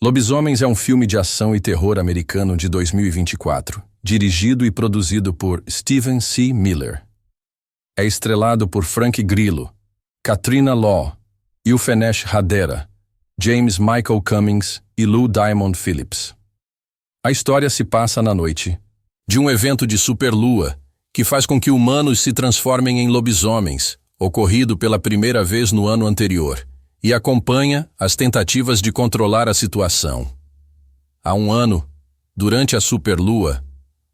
Lobisomens é um filme de ação e terror americano de 2024, dirigido e produzido por Stephen C. Miller. É estrelado por Frank Grillo, Katrina Law, Ilfenesh Hadera, James Michael Cummings e Lou Diamond Phillips. A história se passa na noite de um evento de superlua que faz com que humanos se transformem em lobisomens, ocorrido pela primeira vez no ano anterior, e acompanha as tentativas de controlar a situação. Há um ano, durante a superlua,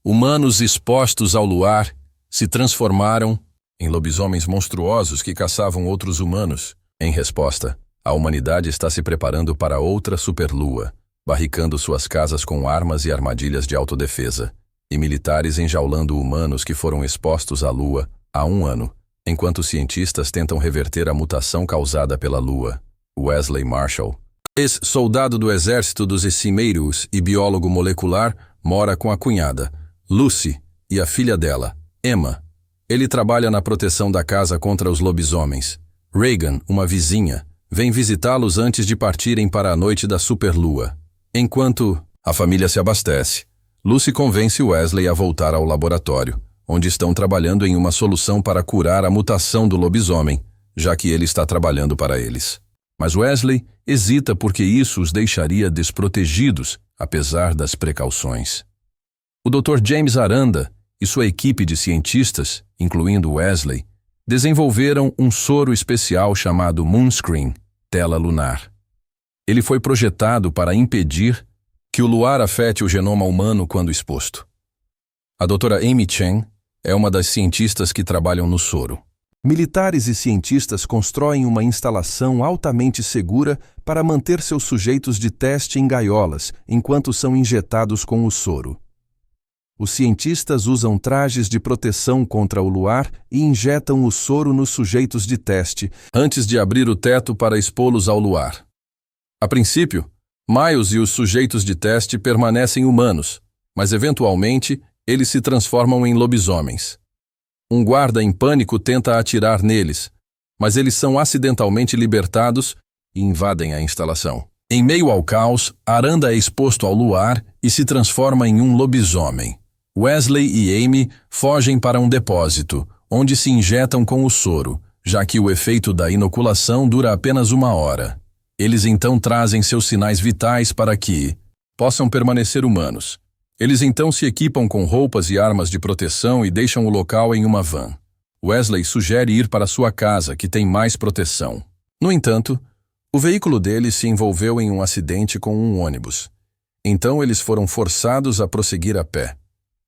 humanos expostos ao luar se transformaram em lobisomens monstruosos que caçavam outros humanos. Em resposta, a humanidade está se preparando para outra superlua, barricando suas casas com armas e armadilhas de autodefesa, e militares enjaulando humanos que foram expostos à lua há um ano, enquanto cientistas tentam reverter a mutação causada pela lua. Wesley Marshall, ex-soldado do exército dos Cimeiros e biólogo molecular, mora com a cunhada, Lucy, e a filha dela, Emma. Ele trabalha na proteção da casa contra os lobisomens. Reagan, uma vizinha, vem visitá-los antes de partirem para a noite da superlua. Enquanto a família se abastece, Lucy convence Wesley a voltar ao laboratório, onde estão trabalhando em uma solução para curar a mutação do lobisomem, já que ele está trabalhando para eles. Mas Wesley hesita porque isso os deixaria desprotegidos, apesar das precauções. O Dr. James Aranda e sua equipe de cientistas, incluindo Wesley, desenvolveram um soro especial chamado Moonscreen, tela lunar. Ele foi projetado para impedir que o luar afete o genoma humano quando exposto. A doutora Amy Chen é uma das cientistas que trabalham no soro. Militares e cientistas constroem uma instalação altamente segura para manter seus sujeitos de teste em gaiolas enquanto são injetados com o soro. Os cientistas usam trajes de proteção contra o luar e injetam o soro nos sujeitos de teste antes de abrir o teto para expô-los ao luar. A princípio, Miles e os sujeitos de teste permanecem humanos, mas eventualmente eles se transformam em lobisomens. Um guarda em pânico tenta atirar neles, mas eles são acidentalmente libertados e invadem a instalação. Em meio ao caos, Aranda é exposto ao luar e se transforma em um lobisomem. Wesley e Amy fogem para um depósito, onde se injetam com o soro, já que o efeito da inoculação dura apenas 1 hora. Eles então trazem seus sinais vitais para que possam permanecer humanos. Eles então se equipam com roupas e armas de proteção e deixam o local em uma van. Wesley sugere ir para sua casa, que tem mais proteção. No entanto, o veículo deles se envolveu em um acidente com um ônibus. Então eles foram forçados a prosseguir a pé.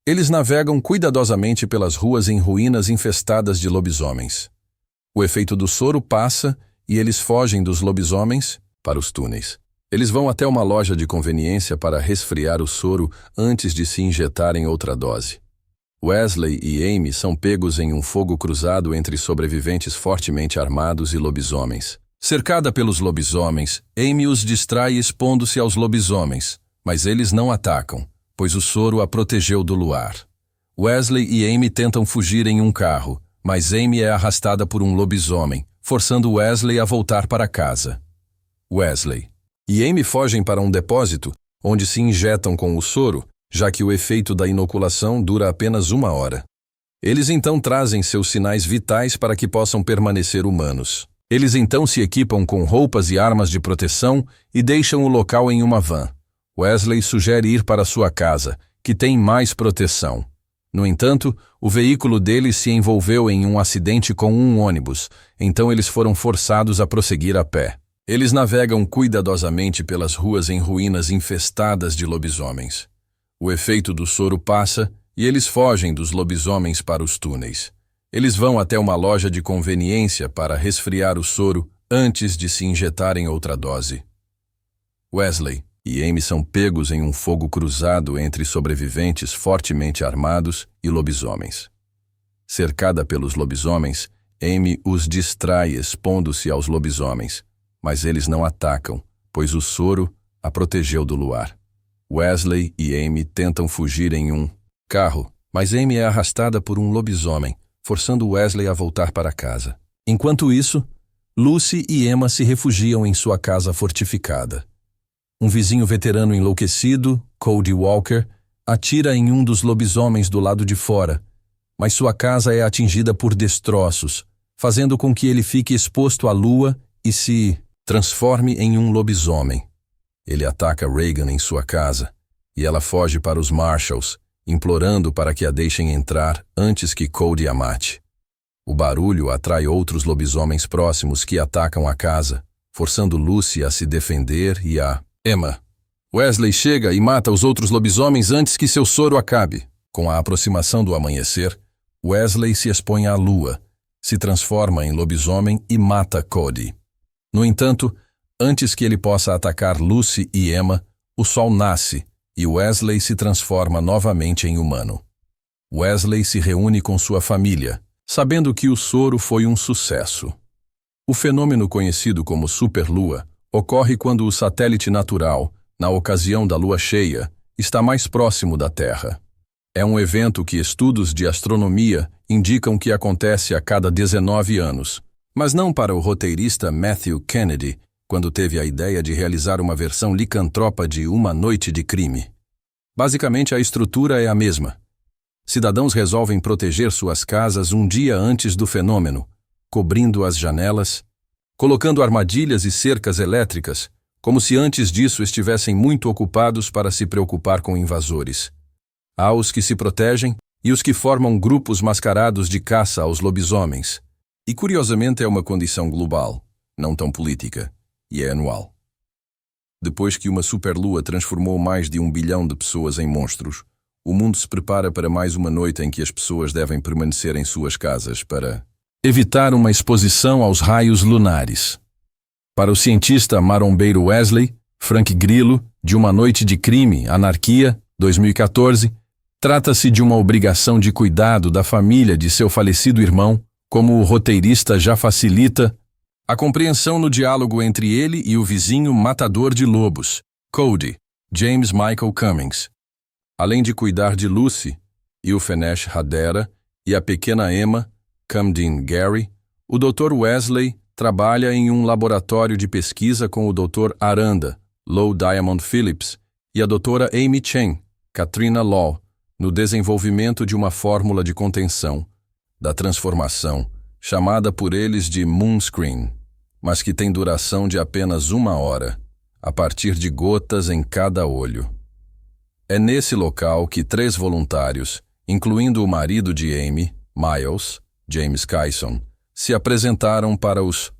Eles navegam cuidadosamente pelas ruas em ruínas infestadas de lobisomens. O efeito do soro passa e eles fogem dos lobisomens para os túneis. Eles vão até uma loja de conveniência para resfriar o soro antes de se injetarem outra dose. Wesley e Amy são pegos em um fogo cruzado entre sobreviventes fortemente armados e lobisomens. Cercada pelos lobisomens, Amy os distrai expondo-se aos lobisomens, mas eles não atacam, pois o soro a protegeu do luar. Wesley e Amy tentam fugir em um carro, mas Amy é arrastada por um lobisomem, forçando Wesley a voltar para casa. Wesley e Amy fogem para um depósito, onde se injetam com o soro, já que o efeito da inoculação dura apenas 1 hora. Eles então trazem seus sinais vitais para que possam permanecer humanos. Eles então se equipam com roupas e armas de proteção e deixam o local em uma van. Wesley sugere ir para sua casa, que tem mais proteção. No entanto, o veículo deles se envolveu em um acidente com um ônibus, então eles foram forçados a prosseguir a pé. Eles navegam cuidadosamente pelas ruas em ruínas infestadas de lobisomens. O efeito do soro passa e eles fogem dos lobisomens para os túneis. Eles vão até uma loja de conveniência para resfriar o soro antes de se injetarem outra dose. Wesley e Amy são pegos em um fogo cruzado entre sobreviventes fortemente armados e lobisomens. Cercada pelos lobisomens, Amy os distrai expondo-se aos lobisomens, mas eles não atacam, pois o soro a protegeu do luar. Wesley e Amy tentam fugir em um carro, mas Amy é arrastada por um lobisomem, forçando Wesley a voltar para casa. Enquanto isso, Lucy e Emma se refugiam em sua casa fortificada. Um vizinho veterano enlouquecido, Cody Walker, atira em um dos lobisomens do lado de fora, mas sua casa é atingida por destroços, fazendo com que ele fique exposto à lua e se transforme em um lobisomem. Ele ataca Regan em sua casa, e ela foge para os Marshalls, implorando para que a deixem entrar antes que Cody a mate. O barulho atrai outros lobisomens próximos que atacam a casa, forçando Lucy a se defender e a Emma. Wesley chega e mata os outros lobisomens antes que seu soro acabe. Com a aproximação do amanhecer, Wesley se expõe à lua, se transforma em lobisomem e mata Cody. No entanto, antes que ele possa atacar Lucy e Emma, o sol nasce e Wesley se transforma novamente em humano. Wesley se reúne com sua família, sabendo que o soro foi um sucesso. O fenômeno conhecido como superlua ocorre quando o satélite natural, na ocasião da lua cheia, está mais próximo da Terra. É um evento que estudos de astronomia indicam que acontece a cada 19 anos, mas não para o roteirista Matthew Kennedy, quando teve a ideia de realizar uma versão licantropa de Uma Noite de Crime. Basicamente, a estrutura é a mesma. Cidadãos resolvem proteger suas casas um dia antes do fenômeno, cobrindo as janelas, colocando armadilhas e cercas elétricas, como se antes disso estivessem muito ocupados para se preocupar com invasores. Há os que se protegem e os que formam grupos mascarados de caça aos lobisomens. E curiosamente é uma condição global, não tão política, e é anual. Depois que uma superlua transformou mais de 1 bilhão de pessoas em monstros, o mundo se prepara para mais uma noite em que as pessoas devem permanecer em suas casas para evitar uma exposição aos raios lunares. Para o cientista marombeiro Wesley, Frank Grillo, de Uma Noite de Crime, Anarquia, 2014, trata-se de uma obrigação de cuidado da família de seu falecido irmão, como o roteirista já facilita a compreensão no diálogo entre ele e o vizinho matador de lobos, Cody, James Michael Cummings. Além de cuidar de Lucy, Ilfenesh Hadera, e a pequena Emma, Camden Gary, o Dr. Wesley trabalha em um laboratório de pesquisa com o Dr. Aranda, Lou Diamond Phillips, e a Dra. Amy Chen, Katrina Law, no desenvolvimento de uma fórmula de contenção da transformação, chamada por eles de Moonscreen, mas que tem duração de apenas 1 hora, a partir de gotas em cada olho. É nesse local que 3 voluntários, incluindo o marido de Amy, Miles, James Kyson, se apresentaram para os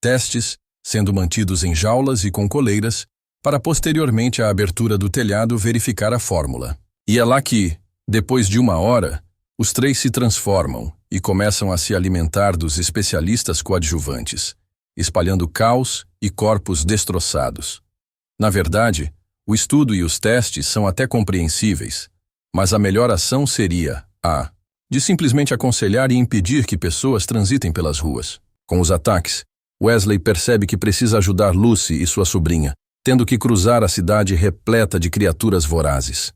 testes, sendo mantidos em jaulas e com coleiras, para posteriormente a abertura do telhado verificar a fórmula. E é lá que, depois de 1 hora, os 3 se transformam e começam a se alimentar dos especialistas coadjuvantes, espalhando caos e corpos destroçados. Na verdade, o estudo e os testes são até compreensíveis, mas a melhor ação seria a de simplesmente aconselhar e impedir que pessoas transitem pelas ruas. Com os ataques, Wesley percebe que precisa ajudar Lucy e sua sobrinha, tendo que cruzar a cidade repleta de criaturas vorazes.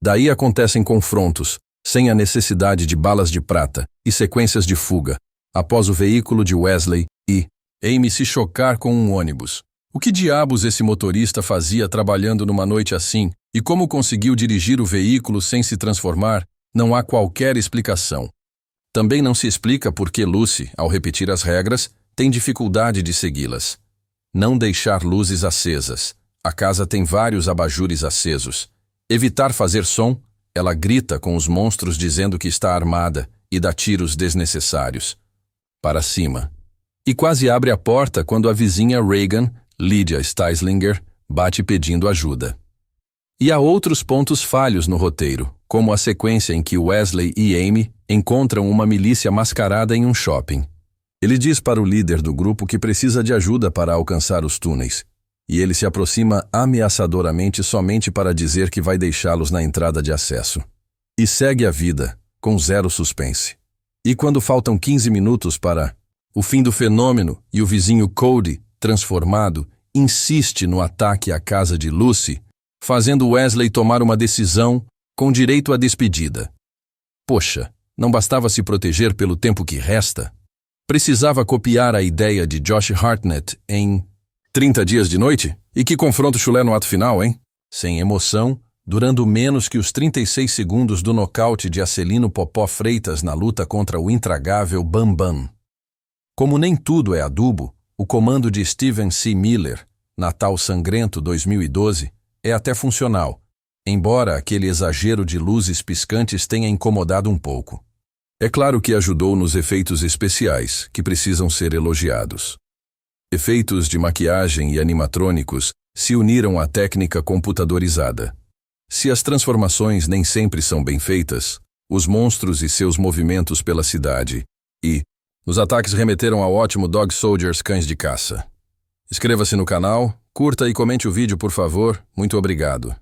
Daí acontecem confrontos, sem a necessidade de balas de prata, e sequências de fuga, após o veículo de Wesley e Amy se chocar com um ônibus. O que diabos esse motorista fazia trabalhando numa noite assim, e como conseguiu dirigir o veículo sem se transformar? Não há qualquer explicação. Também não se explica por que Lucy, ao repetir as regras, tem dificuldade de segui-las. Não deixar luzes acesas. A casa tem vários abajures acesos. Evitar fazer som. Ela grita com os monstros dizendo que está armada e dá tiros desnecessários. Para cima. E quase abre a porta quando a vizinha Regan, Lydia Steislinger, bate pedindo ajuda. E há outros pontos falhos no roteiro, como a sequência em que Wesley e Amy encontram uma milícia mascarada em um shopping. Ele diz para o líder do grupo que precisa de ajuda para alcançar os túneis, e ele se aproxima ameaçadoramente somente para dizer que vai deixá-los na entrada de acesso. E segue a vida, com 0 suspense. E quando faltam 15 minutos para o fim do fenômeno e o vizinho Cody, transformado, insiste no ataque à casa de Lucy, fazendo Wesley tomar uma decisão com direito à despedida. Poxa, não bastava se proteger pelo tempo que resta? Precisava copiar a ideia de Josh Hartnett em 30 dias de noite? E que confronto chulé no ato final, hein? Sem emoção, durando menos que os 36 segundos do nocaute de Acelino Popó Freitas na luta contra o intragável Bambam. Como nem tudo é adubo, o comando de Steven C. Miller, Natal Sangrento 2012, é até funcional, embora aquele exagero de luzes piscantes tenha incomodado um pouco. É claro que ajudou nos efeitos especiais, que precisam ser elogiados. Efeitos de maquiagem e animatrônicos se uniram à técnica computadorizada. Se as transformações nem sempre são bem feitas, os monstros e seus movimentos pela cidade os ataques remeteram ao ótimo Dog Soldiers Cães de Caça. Inscreva-se no canal, curta e comente o vídeo por favor, muito obrigado.